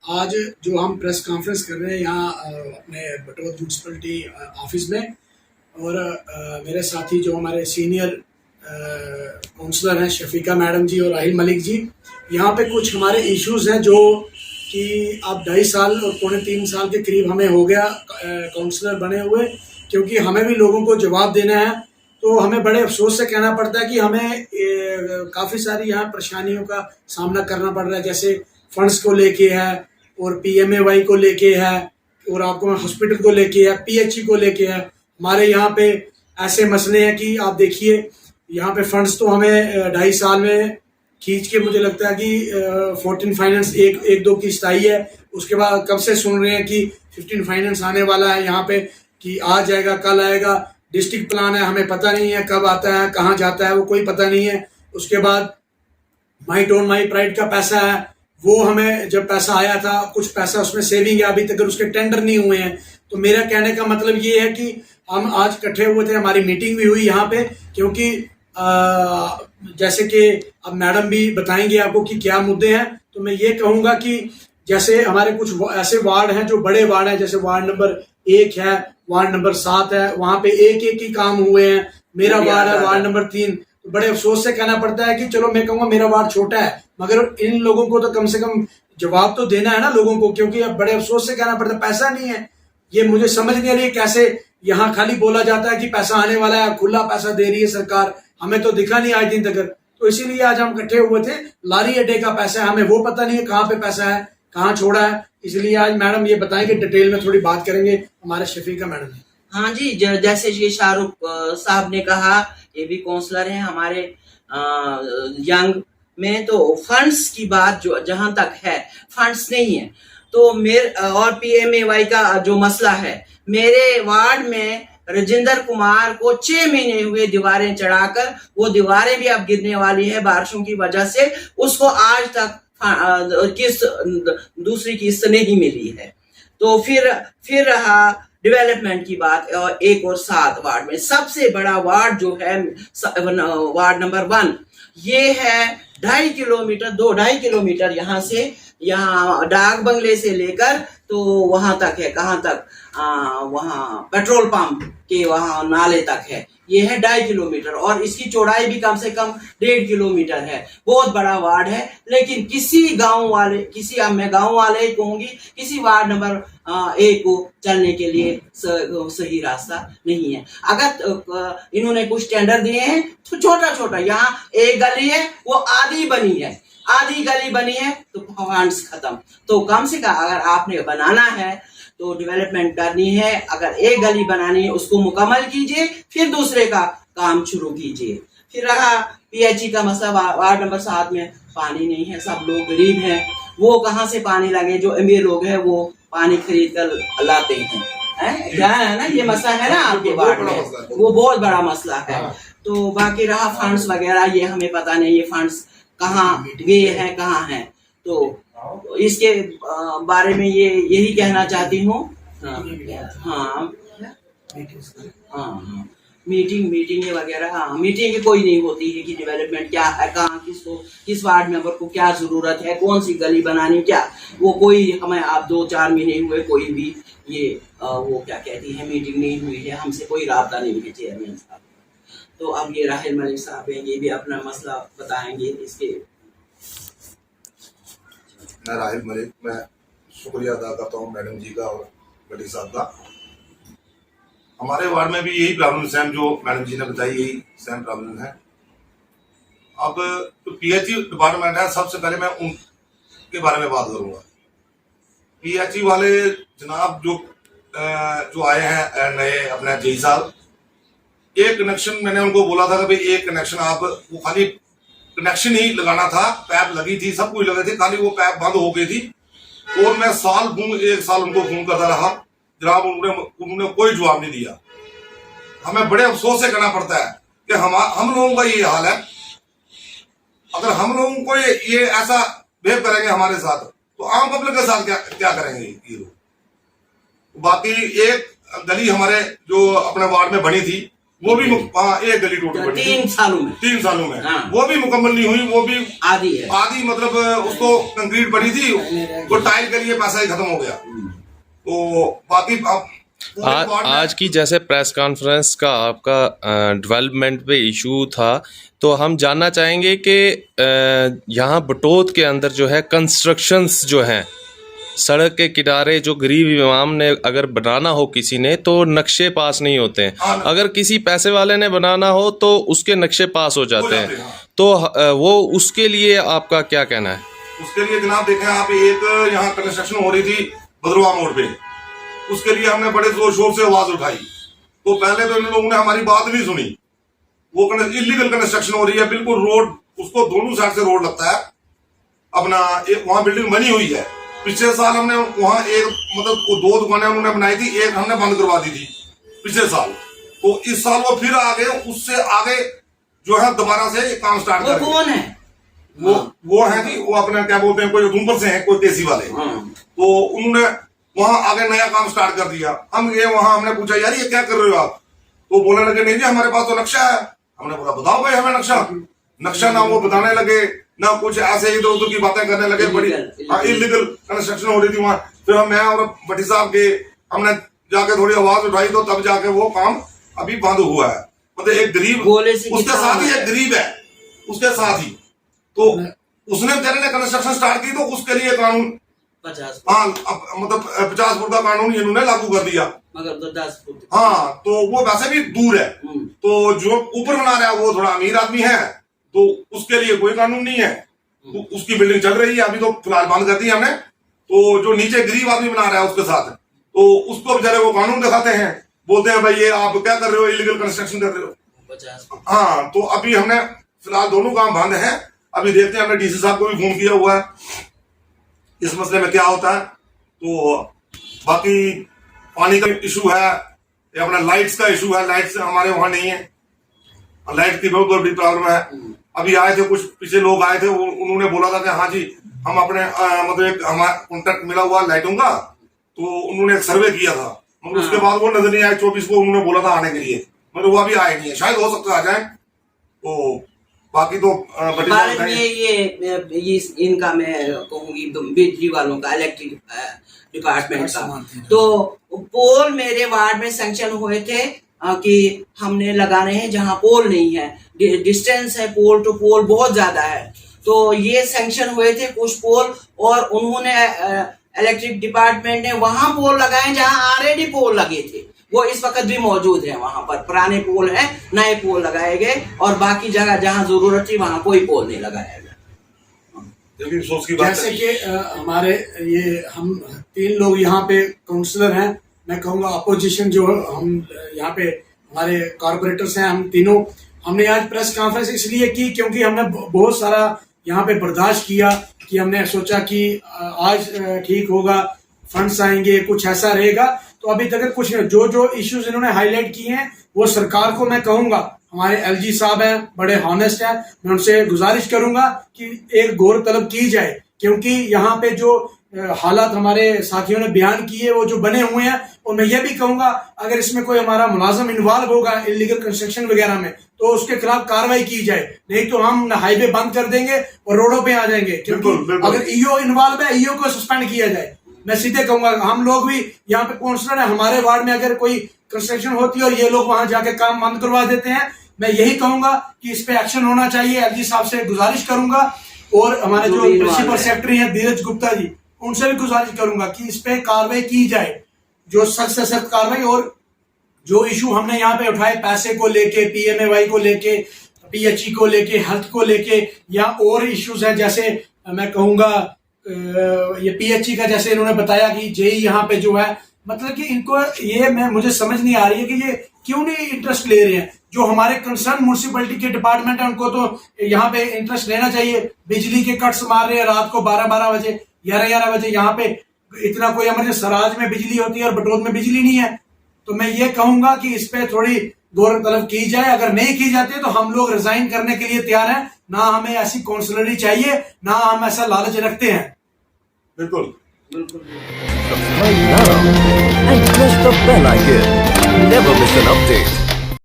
आज जो हम प्रेस कॉन्फ्रेंस कर रहे हैं यहाँ अपने बटोत म्यूनसिपलिटी ऑफिस में और मेरे साथी जो हमारे सीनियर काउंसलर हैं शफीका मैडम जी और राहिल मलिक जी, यहाँ पे कुछ हमारे इश्यूज हैं जो कि अब 2.5 साल और 3.25 साल के करीब हमें हो गया काउंसलर बने हुए, क्योंकि हमें भी लोगों को जवाब देना है। तो हमें बड़े अफसोस से कहना पड़ता है कि हमें काफ़ी सारी यहाँ परेशानियों का सामना करना पड़ रहा है, जैसे फंड्स को लेके है और पीएमएवाई को लेके है और आपको हॉस्पिटल को लेके है, पीएचई को लेके है। हमारे यहाँ पे ऐसे मसले हैं कि आप देखिए यहाँ पे फंड्स तो हमें 2.5 साल में खींच के मुझे लगता है कि 14 फाइनेंस एक दो किस्त आई है। उसके बाद कब से सुन रहे हैं कि 15 फाइनेंस आने वाला है यहाँ पे, कि आज जाएगा कल आएगा। डिस्ट्रिक्ट प्लान है, हमें पता नहीं है कब आता है कहाँ जाता है, वो कोई पता नहीं है। उसके बाद माई टोन माई प्राइड का पैसा है, वो हमें जब पैसा आया था कुछ पैसा उसमें सेविंग है, अभी तक उसके टेंडर नहीं हुए हैं। तो मेरा कहने का मतलब ये है कि हम आज इकट्ठे हुए थे, हमारी मीटिंग भी हुई यहाँ पे, क्योंकि जैसे कि अब मैडम भी बताएंगे आपको कि क्या मुद्दे हैं। तो मैं ये कहूँगा कि जैसे हमारे कुछ ऐसे वार्ड हैं जो बड़े वार्ड हैं, जैसे वार्ड नंबर 1 है, वार्ड नंबर 7 है, वहाँ पे एक एक ही काम हुए हैं। मेरा वार्ड है वार्ड नंबर 3। तो बड़े अफसोस से कहना पड़ता है कि चलो मैं कहूँगा मेरा वार्ड छोटा है, मगर इन लोगों को तो कम से कम जवाब तो देना है ना लोगों को, क्योंकि अब बड़े अफसोस से कहना पड़ता है पैसा नहीं है। ये मुझे समझ नहीं आ रही है कैसे यहाँ खाली बोला जाता है कि पैसा आने वाला है, खुला पैसा दे रही है सरकार, हमें तो दिखा नहीं आज दिन तक। तो इसीलिए आज हम इकट्ठे हुए थे। लारी अड्डे का पैसा है, हमें वो पता नहीं है कहाँ पे पैसा है, कहाँ छोड़ा है। इसलिए आज मैडम ये बताएंगे, डिटेल में थोड़ी बात करेंगे हमारे शफीका मैडम। हाँ जी, जैसे कि शाहरुख साहब ने कहा, ये भी काउंसलर हैं हमारे यंग में। तो फंड्स की बात जो जहां तक है, फंड्स नहीं है तो मेरे और पीएमएवाई का जो मसला है, मेरे वार्ड में राजेंद्र कुमार को 6 महीने हुए दीवारें चढ़ाकर, वो दीवारें भी अब गिरने वाली है बारिशों की वजह से। उसको आज तक दूसरी किस्त नहीं मिली है। तो फिर रहा डेवलपमेंट की बात, 1 और 7 वार्ड में सबसे बड़ा वार्ड जो है वार्ड नंबर 1, ये है 2.5 किलोमीटर 2.5 किलोमीटर यहाँ से, यहाँ डाक बंगले से लेकर तो वहां तक है, कहाँ तक, वहाँ पेट्रोल पंप के वहां नाले तक है। ये है 2.5 किलोमीटर और इसकी चौड़ाई भी कम से कम 1.5 किलोमीटर है। बहुत बड़ा वार्ड है, लेकिन किसी गांव वाले, अब मैं गांव वाले ही कहूंगी, किसी वार्ड नंबर 1 को चलने के लिए सही रास्ता नहीं है। अगर इन्होंने कुछ टेंडर दिए हैं तो छोटा छोटा, यहाँ एक गली है वो आधी बनी है, आधी गली बनी है तो फंड्स खत्म। तो कम से कम अगर आपने बनाना है तो डेवलपमेंट करनी है, अगर एक गली बनानी है उसको मुकम्मल कीजिए, फिर दूसरे का काम शुरू कीजिए। फिर रहा पीएचई का मसला, वार्ड नंबर 7 में पानी नहीं है, सब लोग गरीब हैं, वो कहाँ से पानी लगे? जो अमीर लोग हैं वो पानी खरीद कर लाते हैं, क्या है ना, ये मसला है ना आपके वार्ड में, वो बहुत बड़ा मसला है। तो बाकी रहा फंड्स वगैरह, ये हमें पता नहीं ये फंड्स कहाँ गए हैं, कहाँ हैं। तो इसके बारे में यही कहना चाहती हूँ। हाँ, मीटिंग वगैरह, हाँ, मीटिंग कोई नहीं होती है कि डेवलपमेंट क्या है, कहाँ किसको, किस वार्ड मेंबर को क्या जरूरत है, कौन सी गली बनानी, क्या वो कोई हमें आप 2-4 महीने हुए कोई भी ये वो क्या कहती है मीटिंग नहीं हुई है, हमसे कोई राब्ता नहीं है चेयरमैन साहब। तो अब ये राहिल मलिक साहब हैं, ये भी अपना मसला बताएंगे इसके। मैं राहिल मलिक, मैं शुक्रिया अदा करता हूँ मैडम जी का और बड़ी साहब का। हमारे वार्ड में भी यही प्रॉब्लम सेम जो मैडम जी ने बताई, यही सेम प्रॉब्लम है। अब तो पीएचई डिपार्टमेंट है, सबसे पहले मैं उनके बारे में बात करूंगा। पीएचई वाले जनाब जो आए हैं नए अपने जेई साहब, एक कनेक्शन मैंने उनको बोला था कि भाई एक कनेक्शन आप, वो खाली कनेक्शन ही लगाना था, पैप लगी थी, सब कुछ लगे थे, खाली वो पैप बंद हो गई थी। और मैं 1 साल उनको फोन करता रहा, जनाब उन्होंने कोई जवाब नहीं दिया। हमें बड़े अफसोस से कहना पड़ता है कि हम लोगों का ये हाल है। अगर हम लोगों को ये ऐसा बिहेव करेंगे हमारे साथ, तो आम पब्लिक के साथ क्या करेंगे ये लोग। बाकी एक गली हमारे जो अपने वार्ड में बनी थी, वो भी हाँ, एक गली टूट पड़ी 3 सालों में। 3 सालों में हाँ। वो भी मुकम्मल नहीं हुई, वो भी आधी है। आधी, मतलब उसको कंक्रीट पड़ी थी, वो टाइल के लिए पैसा ही खत्म हो गया। तो बाकी आज की जैसे प्रेस कॉन्फ्रेंस का आपका डेवलपमेंट पे इशू था, तो हम जानना चाहेंगे कि यहाँ बटोत के अंदर जो है कंस्ट्रक्शंस जो हैं सड़क के किनारे, जो गरीब इमाम ने अगर बनाना हो किसी ने, तो नक्शे पास नहीं होते हैं। अगर किसी पैसे वाले ने बनाना हो तो उसके नक्शे पास हो जाते हैं। तो वो उसके लिए आपका क्या कहना है? उसके लिए जनाब देखें आप, एक यहाँ कंस्ट्रक्शन हो रही थी भद्रवा मोड़ पे, उसके लिए हमने बड़े जोर शोर से आवाज उठाई। तो पहले तो इन लोगों ने हमारी बात नहीं सुनी। वो इलीगल कंस्ट्रक्शन हो रही है, बिल्कुल रोड, उसको दोनों साइड से रोड लगता है अपना। एक वहाँ बिल्डिंग बनी हुई है। पिछले साल हमने वहाँ एक, मतलब 2 दुकानें उन्होंने बनाई थी, एक हमने बंद करवा दी थी पिछले साल। तो इस साल वो फिर आगे, उससे आगे जो है दोबारा से काम स्टार्ट कर। कौन है वो है जी, वो अपने क्या बोलते हैं, कोई उधमपुर से है, कोई केसी वाले। तो उन्होंने वहां आगे नया काम स्टार्ट कर दिया। हम गए वहां, हमने पूछा यार ये क्या कर रहे हो आप? तो बोलने लगे नहीं जी हमारे पास तो नक्शा है। हमने बोला बताओ भाई हमें नक्शा ना वो बताने लगे, ना कुछ ऐसे इधर उधर की बातें करने लगे। बड़ी इलीगल कंस्ट्रक्शन हो रही थी वहां। फिर मैं और भट्टी साहब के हमने जाके थोड़ी आवाज उठाई, तो तब जाके वो काम अभी बंद हुआ है। मतलब एक गरीब, उसके साथ ही एक गरीब है, उसके साथ ही, तो उसने बेचारे ने कंस्ट्रक्शन स्टार्ट की, तो उसके लिए कानून 50, हाँ, मतलब 50 फुट का कानून इन्होंने लागू कर दिया, मगर तो 10 फुट। हाँ, तो वो वैसे भी दूर है। तो जो ऊपर बना रहा है वो थोड़ा अमीर आदमी है, तो उसके लिए कोई कानून नहीं है। तो उसकी बिल्डिंग चल रही है, अभी तो फिलहाल बंद कर दी हमने। तो जो नीचे गरीब आदमी बना रहा है उसके साथ, तो उसको बेचारे वो कानून दिखाते हैं, बोलते हैं भाई ये आप क्या कर रहे हो, इलीगल कंस्ट्रक्शन कर रहे हो। 50। हाँ, तो अभी हमने फिलहाल दोनों काम बंद है। अभी देखते हैं, हमने डीसी साहब को भी फोन किया हुआ है इस मसले में क्या होता है। तो बाकी पानी का इशू है, या अपना लाइट्स का इशू है, लाइट्स हमारे वहां नहीं है, लाइट की बहुत बड़ी प्रॉब्लम है। अभी आए थे कुछ पीछे लोग आए थे, उन्होंने बोला था कि हाँ जी हम अपने मतलब एक हमारा कॉन्ट्रैक्ट मिला हुआ लाइटों का, तो उन्होंने एक सर्वे किया था, मगर उसके बाद वो नजर नहीं आए। 24 को उन्होंने बोला था आने के लिए, मगर वो अभी आए नहीं है। शायद हो सकता है आ जाए। तो बाकी तो भारत में ये इनका मैं कहूंगी बिजली वालों का, इलेक्ट्रिक डिपार्टमेंट का, तो पोल मेरे वार्ड में सैंक्शन हुए थे कि हमने लगाने हैं जहां पोल नहीं है, डिस्टेंस है पोल टू पोल बहुत ज्यादा है। तो ये सैंक्शन हुए थे कुछ पोल, और उन्होंने इलेक्ट्रिक डिपार्टमेंट ने वहां पोल लगाए जहां ऑलरेडी पोल लगे थे, वो इस वक्त भी मौजूद है। वहां पर पुराने पोल हैं, नए पोल लगाए गए, और बाकी जगह जहां जरूरत थी वहां कोई पोल नहीं लगाया गया। सोच की बात जैसे कि हमारे ये हम 3 लोग यहाँ पे काउंसलर हैं, मैं कहूँगा अपोजिशन जो हम यहाँ पे हमारे कॉर्पोरेटर्स हैं, हम तीनों, हमने आज प्रेस कॉन्फ्रेंस इसलिए की क्योंकि हमने बहुत सारा यहाँ पे बर्दाश्त किया, कि हमने सोचा कि आज ठीक होगा, फंड्स आएंगे, कुछ ऐसा रहेगा। तो अभी तक कुछ जो इश्यूज इन्होंने हाईलाइट किए हैं, वो सरकार को मैं कहूंगा, हमारे एलजी साहब हैं, बड़े हॉनेस्ट हैं, मैं उनसे गुजारिश करूंगा कि एक गौर तलब की जाए, क्योंकि यहाँ पे जो हालात हमारे साथियों ने बयान किए वो जो बने हुए हैं, और मैं ये भी कहूंगा अगर इसमें कोई हमारा मुलाजिम इन्वॉल्व होगा इलीगल कंस्ट्रक्शन वगैरह में, तो उसके खिलाफ कार्रवाई की जाए, नहीं तो हम हाईवे बंद कर देंगे और रोडों पे आ जाएंगे। क्योंकि अगर ईओ इन्वॉल्व है, ईओ को सस्पेंड किया जाए। मैं सीधे कहूंगा, हम लोग भी यहाँ पे काउंसलर है, हमारे वार्ड में अगर कोई कंस्ट्रक्शन होती है और ये लोग वहां जाके काम बंद करवा देते हैं, मैं यही कहूंगा कि इस पे एक्शन होना चाहिए। एलजी साहब से गुजारिश करूंगा, और हमारे जो प्रिंसिपल सेक्रेटरी हैं धीरज गुप्ता जी, उनसे भी गुजारिश करूंगा कि इस पे कार्रवाई की जाए, जो सख्त से सख्त कार्रवाई। और जो इशू हमने यहाँ पे उठाए पैसे को लेके, पीएमएवाई को लेके, पीएचई को लेके, हेल्थ को लेके, या और इश्यूज हैं, जैसे मैं कहूंगा ये पीएचई का, जैसे इन्होंने बताया कि जेई यहाँ पे जो है, मतलब कि इनको ये मुझे समझ नहीं आ रही है कि ये क्यों नहीं इंटरेस्ट ले रहे हैं। जो हमारे कंसर्न म्युनिसिपैलिटी के डिपार्टमेंट है, उनको तो यहाँ पे इंटरेस्ट लेना चाहिए। बिजली के कट्स मार रहे हैं रात को 12-12 बजे, 11-11 बजे, यहाँ पे इतना कोई इमरजेंसी, सराज में बिजली होती है और बटोत में बिजली नहीं है। तो मैं ये कहूंगा कि इस पे थोड़ी गौर तलब की जाए। अगर नहीं की जाती है तो हम लोग रिजाइन करने के लिए तैयार हैं, ना हमें ऐसी काउंसलरी चाहिए, ना हम ऐसा लालच रखते हैं। बिल्कुल। Subscribe now and press the bell icon. Never miss an update.